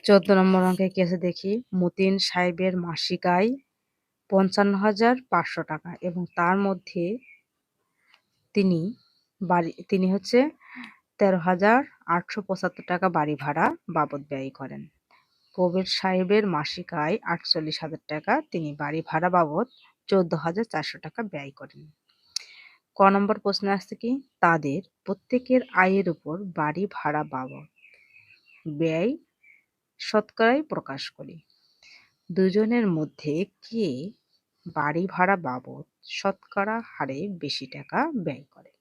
14 নম্বর অঙ্কে কি আছে দেখি। মতিন সাহেবের মাসিক আয় ৫৫,৫০০ টাকা এবং তার মধ্যে তিনি হচ্ছে ১৩,৮৭৫ টাকা বাড়ি ভাড়া বাবদ ব্যয় করেন। কবির সাহেবের মাসিক আয় ৪৮,০০০ টাকা, তিনি বাড়ি ভাড়া বাবদ ১৪,৪০০ টাকা ব্যয় করেন। ক নম্বর প্রশ্নে আসছে কি, তাদের প্রত্যেকের আয়ের উপর বাড়ি ভাড়া বাবদ ব্যয় শতকরায় প্রকাশ করি। দুজনের মধ্যে কে বাড়ি ভাড়া বাবদ শতকরা হারে বেশি টাকা ব্যয় করে?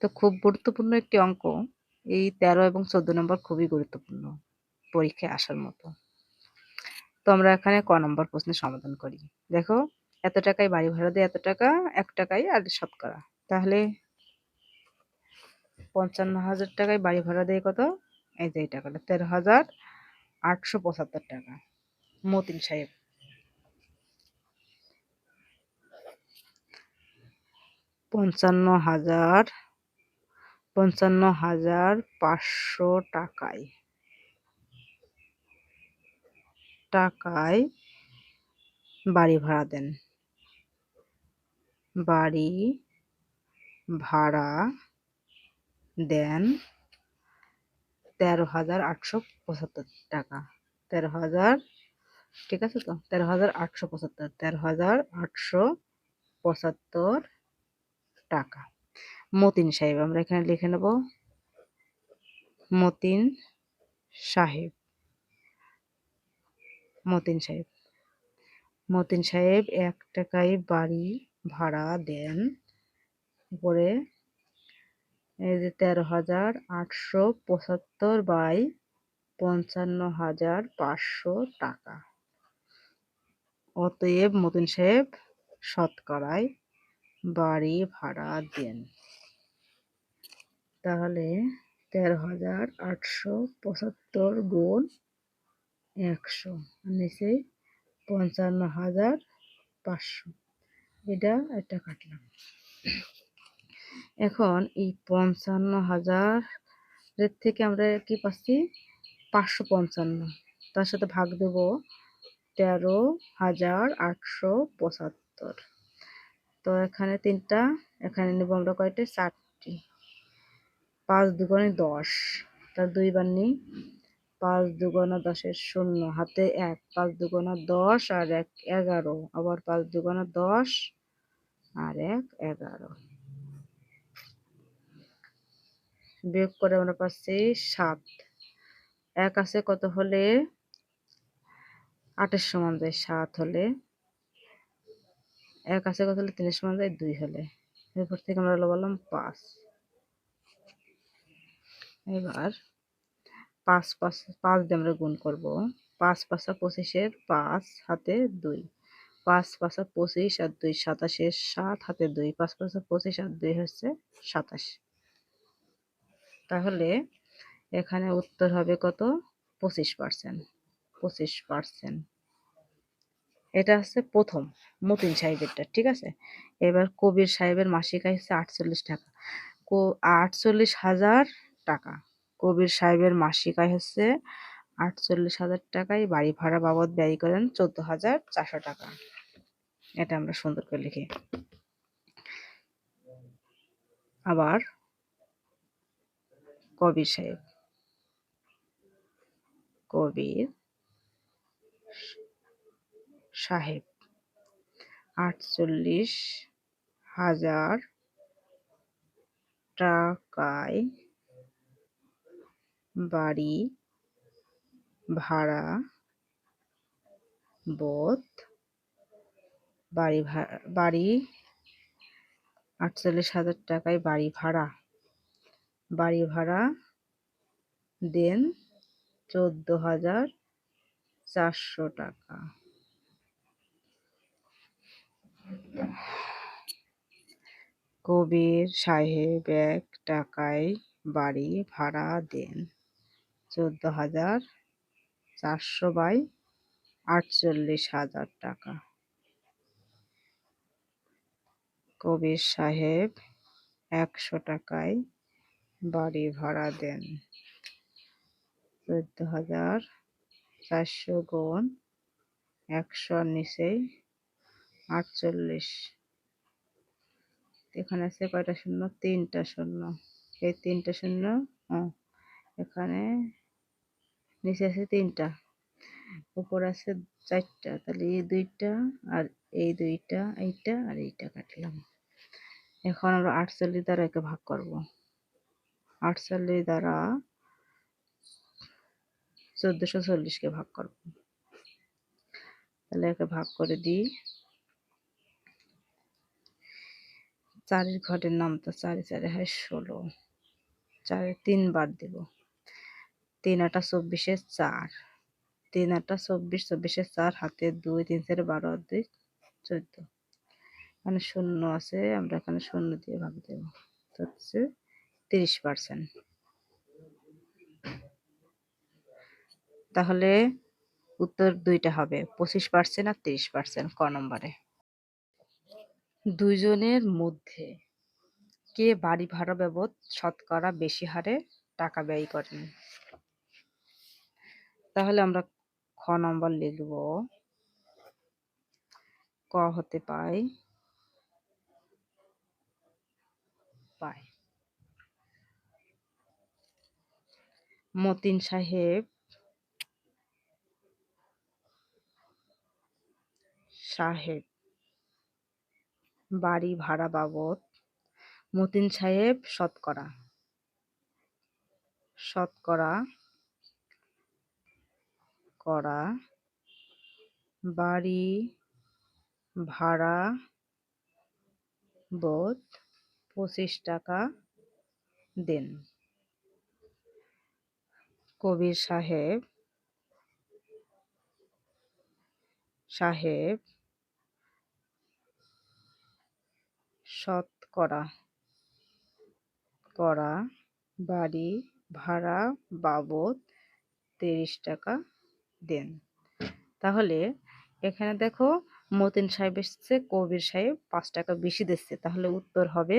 তো খুব গুরুত্বপূর্ণ একটি অঙ্ক। এই 13 এবং 14 নম্বর খুবই গুরুত্বপূর্ণ, পরীক্ষায় আসার মতো। তো আমরা এখানে ক নম্বর প্রশ্নের সমাধান করি। দেখো, এত টাকায় বাড়ি ভাড়া দেয়, এত টাকা 1 টাকায় আর শতকরা, তাহলে ৫৫,০০০ টাকায় বাড়ি ভাড়া দেয় কত? এই যে এই টাকাটা ১৩,৮৭৫ টাকা। মতিন সাহেব ৫৫,৫০০ টাকায় বাড়ি ভাড়া দেন। বাড়ি ভাড়া দেন ১৩,৮৭৫ টাকা। ১৩,০০০, ঠিক আছে তো? ১৩,৮৭৫, ১৩,৮৭৫ টাকা। মতিন সাহেব আমরা এখানে লিখে নেব মতিন সাহেব। মতিন সাহেব 1 টাকায় বাড়ি ভাড়া দেন। উপরে এই যে ১৩,৮৭৫ বাই ৫৫,৫০০ টাকা। অতএব মতিন সাহেব শতকরায় বাড়ি ভাড়া দেন। তাহলে ১৩,৮৭৫ গুণ ১০০ নিচে ৫৫,৫০০, এটা কাটলাম। এখন এই ৫৫,০০০ থেকে আমরা কি পাচ্ছি? ৫৫৫, তার সাথে ভাগ দেব ১৩,৮৭৫। তো এখানে ৩টা, এখানে নেব আমরা কয়টা? ৪টি। ৫ দুগুণে ১০, তার ২ বার নিই। ৫ দুগুণা ১০-এর ০, হাতে ১, ৫ দুগুণা ১০ আর ১ ১১, আবার ৫ দুগুণা ১০ আর ১ ১১। বিয়োগ করে আমরা পাচ্ছি ৭। ১ আছে কত হলে ৮-এর সমান যায় ৭ হলে, ১ আছে কত হলে ৩-এর সমান যায় ২ হলে। এরপর থেকে আমরা বললাম ৫। এবার ৫ দিয়ে আমরা গুণ করব। ৫ ৫ ২৫-এর ৫, হাতে ২। ৫ ৫ ২৫ আর ২ ২৭-এর ৭, হাতে ২। ৫ ৫ ২৫ আর ২ হচ্ছে ২৭। তাহলে এখানে উত্তর হবে কত? 25%। 25%। এটা হচ্ছে প্রথম মতিন সাহেবেরটা, ঠিক আছে? এবার কবির সাহেবের মাসিক আয় হচ্ছে ৪৮ টাকা। ৪৮,০০০ টাকা। কবির সাহেবের মাসিক আয় হচ্ছে ৪৮,০০০ টাকায় বাড়ি ভাড়া বাবদ ব্যয় করেন ১৪,৪০০ টাকা। এটা আমরা সুন্দর করে লিখি। আবার কবির সাহেব ৪৮,০০০ টাকায় বাড়ি ভাড়া বাবদ ৪৮,০০০ টাকায় বাড়ি ভাড়া দেন ১৪,৪০০ টাকা। কবির সাহেব ১ টাকায় বাড়ি ভাড়া দেন ১৪,৪০০ বাই ৪৮,০০০ টাকা। কবির সাহেব ১০০ টাকায় বাড়ি ভাড়া দেন 14,400 গুণ 100 নিচেই 48। এখানে আছে কয়টা শূন্য? 3টা শূন্য। এই 3টা শূন্য এখানে নিচে আছে 3টা, উপর আছে 4টা, তাহলে এই 2টা আর এই 2টা, এইটা আর এইটা কাটলাম। এখন আমরা 48 দ্বারা একে ভাগ করব। 48 দ্বারা 1440 কে ভাগ করব। তাহলে একে ভাগ করে দিই। 4 ঘরের নাম তো 4 4 হয় 16, 4 3 বার দেব। 3 8 24 4, 3 8 24, 24 4, হাতে 2, 3 4 12 আর 2 14। এখানে শূন্য আছে, আমরা এখানে শূন্য দিয়ে ভাগ দেব। তো হচ্ছে 30%। তাহলে উত্তর দুইটা হবে, 25% আর 30%, ক নম্বরে। দুইজনের মধ্যে কে বাড়ি ভাড়া বাবদ শতকরা বেশি হারে টাকা ব্যয় করেন? তাহলে আমরা খ নম্বর লিখব। ক হতে পায় মতিন সাহেব বাড়ি ভাড়া বাবদ মতিন সাহেব শতকরা বাড়ি ভাড়া বাবদ 25 টাকা দেন। কবির সাহেব শতকরা বাড়ি ভাড়া বাবদ 30 টাকা দেন। তাহলে এখানে দেখো মতিন সাহেব এসছে, কবির সাহেব 5 টাকা বেশি দিচ্ছে, তাহলে উত্তর হবে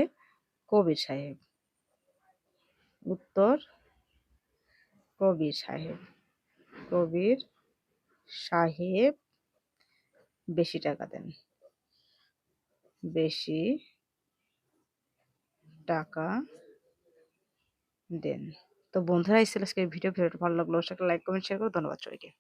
কবির সাহেব। উত্তর কবির সাহেব বেশি টাকা দেন, বেশি টাকা দেন। তো বন্ধুরা, এই ছিল আজকের ভিডিও। ভালো লাগলো অবশ্যই লাইক কমেন্ট শেয়ার করো। ধন্যবাদ সবাইকে।